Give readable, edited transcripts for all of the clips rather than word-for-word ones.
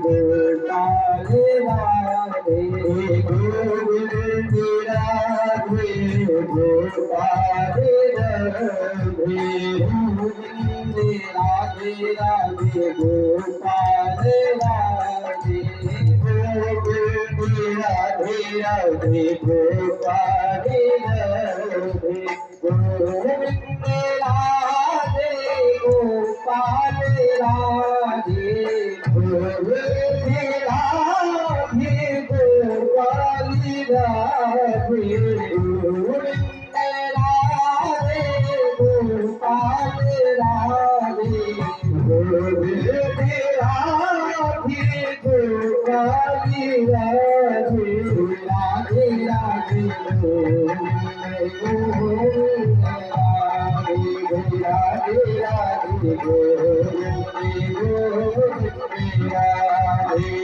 गोपाल राधे गोविंद राधे गोपाल राधे गोविंद राधे राधे गोपाल राधे गोविंद राधे राधे गोपाल राधे गोविंद राधे गोपाल राधे गोविंद राधे गोपाल राधे गोविंद राधे गोपाल राधे गोविंद राधे गोपाल राधे राधे राधे राधे राधे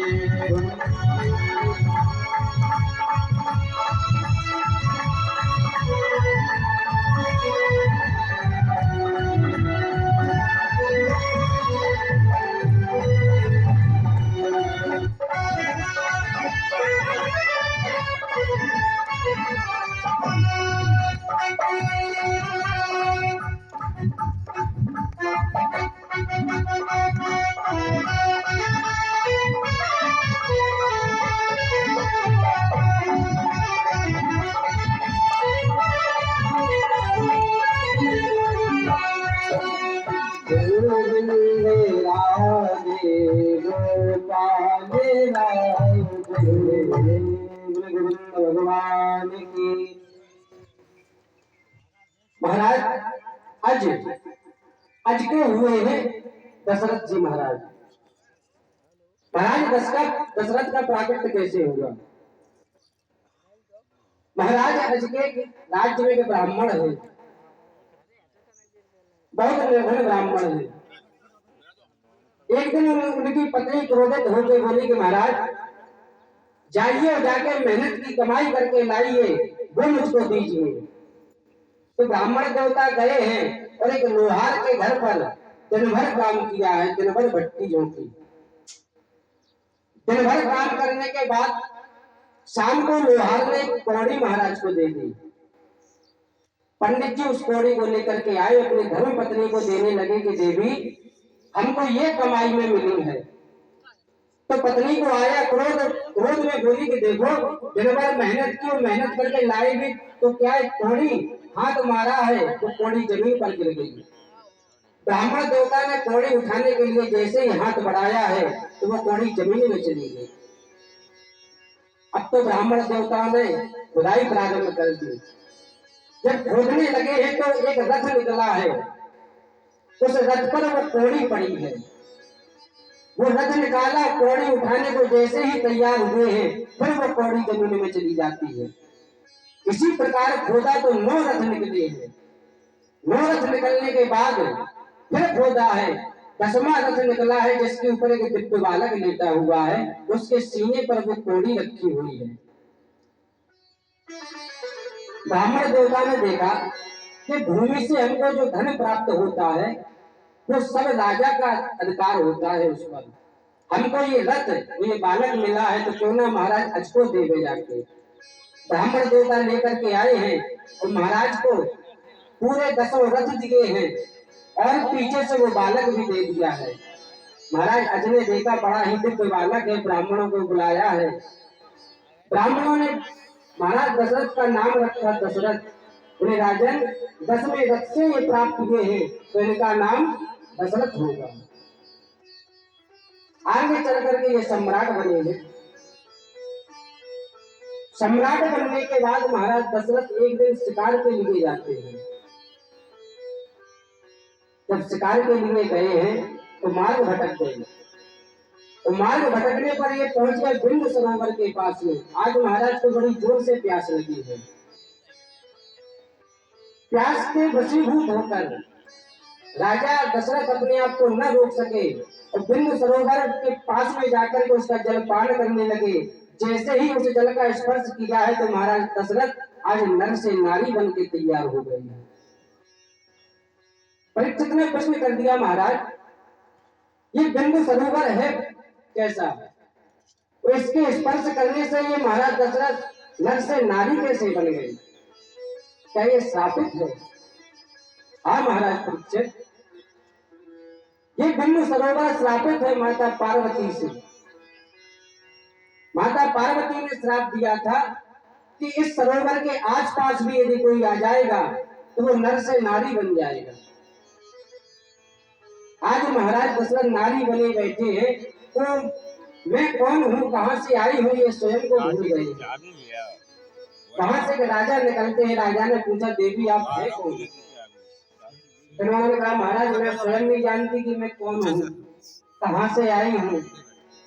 भगवान की। महाराज आज आज के हुए हैं दशरथ जी महाराज। महाराज दशरथ का प्राकट्य कैसे हुआ? महाराज आज के राज्य में ब्राह्मण है, बहुत निर्धन ब्राह्मण है। एक दिन उनकी पत्नी क्रोधित होकर बोली कि महाराज जाइए और जाके मेहनत की कमाई करके लाइए, वो मुझको दीजिए। तो ब्राह्मण देवता गए हैं और एक लोहार के घर पर दिन भर काम किया है, दिन भर भट्टी झोंकी। दिन भर काम करने के बाद शाम को लोहार ने कौड़ी महाराज को दे दी। पंडित जी उस कौड़ी को लेकर के आए, अपनी धर्म पत्नी को देने लगे कि देवी हमको ये कमाई में मिली है। तो पत्नी को आया क्रोध में बोली कि देखो दिन भर मेहनत की और मेहनत करके लाएगी तो क्या कौड़ी हाथ मारा है तो कौड़ी जमीन पर गिर गई। ब्राह्मण देवता ने कौड़ी उठाने के लिए जैसे ही हाथ बढ़ाया है तो वो कौड़ी जमीन में चली गई। अब तो ब्राह्मण देवता ने खुदाई प्रारंभ कर दी। जब खोदने लगे हैं तो एक रथ निकला है, उस रथ पर वो कौड़ी पड़ी है। वो रथ निकाला, कौड़ी उठाने को जैसे ही तैयार हुए हैं फिर वो कौड़ी जमीन में चली जाती है। इसी प्रकार खोदा तो 9 रथ निकले हैं। 9 रथ निकलने के बाद फिर खोदा है, 10वां रथ निकला है जिसके ऊपर एक दिव्य बालक लेटा हुआ है, उसके सीने पर वो कौड़ी रखी हुई है। ब्राह्मण देवता ने देखा कि भूमि से हमको जो धन प्राप्त होता है वो सब राजा का अधिकार होता है उस पर। हमको ये रथ ये बालक मिला है तो क्यों ना महाराज अचको देवे जाके। ब्राह्मण देवता लेकर के आए हैं और महाराज को पूरे 10 रथ दिए हैं और पीछे से वो बालक भी दे दिया है। महाराज अज ने देखा बड़ा ही दिव्य बालक है, ब्राह्मणों को बुलाया है। ब्राह्मणों ने महाराज दशरथ का नाम रखा दशरथ। उन्हें राजन 10वें रथ से ये प्राप्त हुए हैं तो इनका नाम दशरथ होगा। आगे चल करके ये सम्राट बने हैं। सम्राट बनने के बाद महाराज दशरथ एक दिन शिकार के लिए जाते हैं। जब शिकार के लिए गए हैं तो मार्ग भटक गए। तो मार्ग भटकने पर ये पहुंच गए बिंद सरोवर के पास में। आज महाराज को बड़ी जोर से प्यास लगी है। प्यास के वशीभूत होकर राजा दशरथ अपने आप को न रोक सके और बिंद सरोवर के पास में जाकर के उसका जल पान करने लगे। जैसे ही उस जल का स्पर्श किया है तो महाराज दशरथ आज नर से नारी बन के तैयार हो गए। परीक्षित ने प्रश्न कर दिया महाराज ये बिंद सरोवर है कैसा? तो इसके स्पर्श करने से ये महाराज दशरथ नर से नारी कैसे बन गई? क्या ये श्रापित है? हाँ महाराज परीक्षित, ये बिंदु सरोवर श्रापित है माता पार्वती से। माता पार्वती ने श्राप दिया था कि इस सरोवर के आसपास भी यदि कोई आ जाएगा तो वो नर से नारी बन जाएगा। आज महाराज दशरथ नारी बने बैठे हैं, तो मैं कौन हूँ, कहां से आई हूँ, ये स्वयं को भूल गई। कहां से राजा निकलते हैं, राजा ने पूछा देवी आप है कौन? उन्होंने कहा महाराज मैं स्वयं नहीं जानती कि मैं कौन हूँ, कहां से आई हूँ,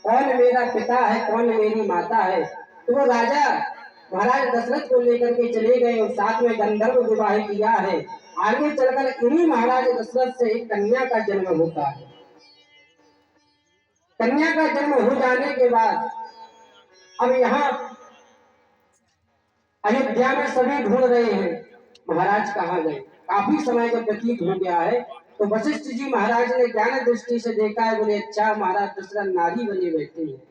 कौन मेरा पिता है, कौन मेरी माता है। तो वो राजा महाराज दशरथ को लेकर के चले गए और साथ में गंधर्व विवाह किया है। आगे चलकर इन्हीं महाराज दशरथ से एक कन्या का जन्म होता है। कन्या का जन्म हो जाने के बाद अब यहाँ अयोध्या में सभी ढूंढ रहे हैं महाराज कहाँ गए। काफी समय जब व्यतीत हो गया है तो वशिष्ठ जी महाराज ने ज्ञान दृष्टि से देखा है, बोले अच्छा महाराज दशरथ नारी बने बैठे हैं।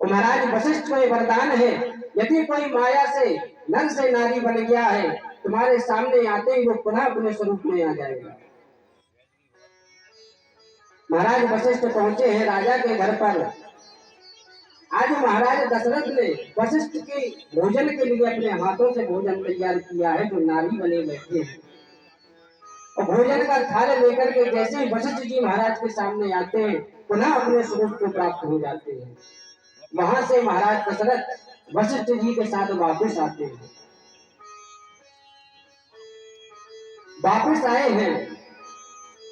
और महाराज वशिष्ठ को वरदान है, यदि कोई माया से नर से नारी बन गया है तुम्हारे सामने आते ही वो पुनः अपने स्वरूप में आ जाएगा। महाराज वशिष्ठ पहुंचे हैं राजा के घर पर। आज महाराज दशरथ ने वशिष्ठ के भोजन के लिए अपने हाथों से भोजन तैयार किया है, जो नारी बने बैठे हैं। और भोजन का थाल लेकर के जैसे ही वशिष्ठ जी महाराज के सामने आते हैं पुनः अपने स्वरूप को प्राप्त हो जाते हैं। वहां से महाराज दशरथ वशिष्ठ जी के साथ वापस आते हैं। वापस आए हैं,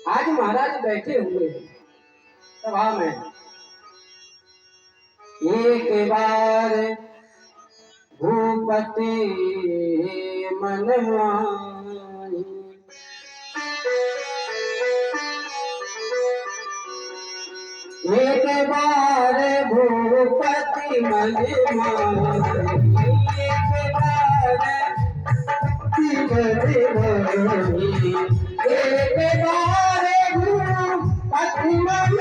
आज महाराज बैठे हुए हैं सभा में। एक बार भूपति मन माही, एक बार भूपति मन माही, एक बार भूपति मन माही, एक बार भूपति मन माही,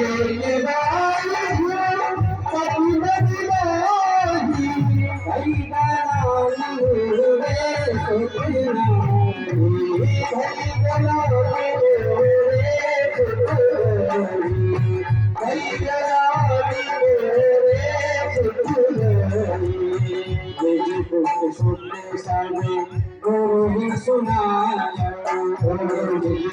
एक बार भूपति मन माही, हरि नाम रे सुखनाई, हरि नाम सुनने सारे गोरी सुनाया, गोरी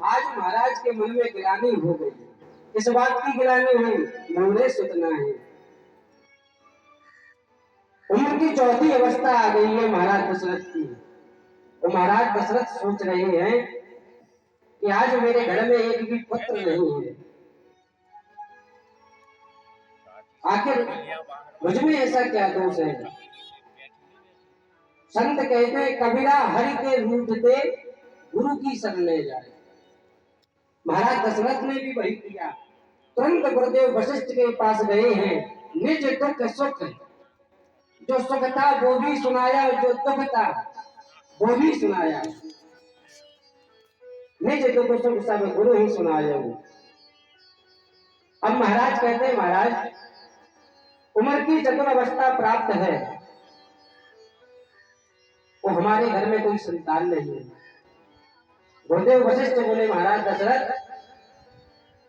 आज महाराज के मन में गिलानी हो गई। इस बात की गिलानी हुई मोरे सुतना है। उम्र की चौथी अवस्था आ गई है महाराज दशरथ की। तो महाराज दशरथ सोच रहे हैं कि आज मेरे घर में एक भी पुत्र नहीं है, आखिर मुझ में ऐसा क्या दोष है। संत कहते हैं कबीरा हरि के रूप दे गुरु की शरण ले जाए। महाराज दशरथ ने भी वही किया। तुरंत गुरुदेव वशिष्ठ के पास गए हैं। निज दुख सुख, जो सुख था वो भी सुनाया, जो दुख था वो भी सुनाया। निज दुख सुख सब गुरु ही सुनाया। अब महाराज कहते हैं महाराज उम्र की चतुरावस्था प्राप्त है, वो हमारे घर में कोई संतान नहीं है। गुरुदेव वशिष्ठ बोले महाराज दशरथ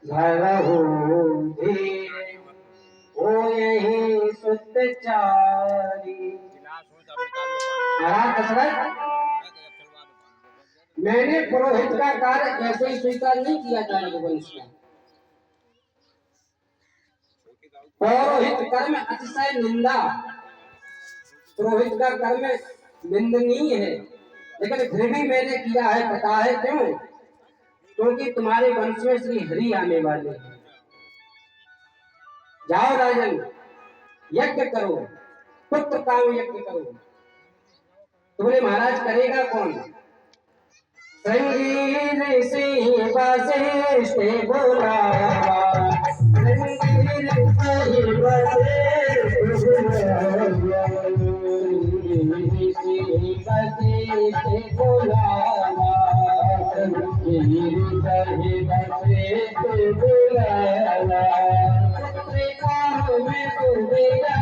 घर हो धीरे हो यही सुतचारी। महाराज दशरथ मैंने पुरोहित का कार्य ऐसे ही स्वीकार नहीं किया था रघुवंश का। पौरोहित कर्म अतिशय निंदा। पुरोहित का कर्म निंदनीय है, लेकिन फिर भी मैंने किया है। पता है क्यों? क्योंकि तुम्हारे वंश में श्री हरि आने वाले हैं। जाओ राजन, यज्ञ करो, पुत्र काम यज्ञ करो। तुम्हारे महाराज करेगा कौन? संगीर सिंह वशिष्ठ बोलावा, संगीर सिंह वशिष्ठ बोलावा, संगीर सिंह वशिष्ठ बोलावा, संगीर सिंह वशिष्ठ बोलावा। पुत्र काम में सुबेदार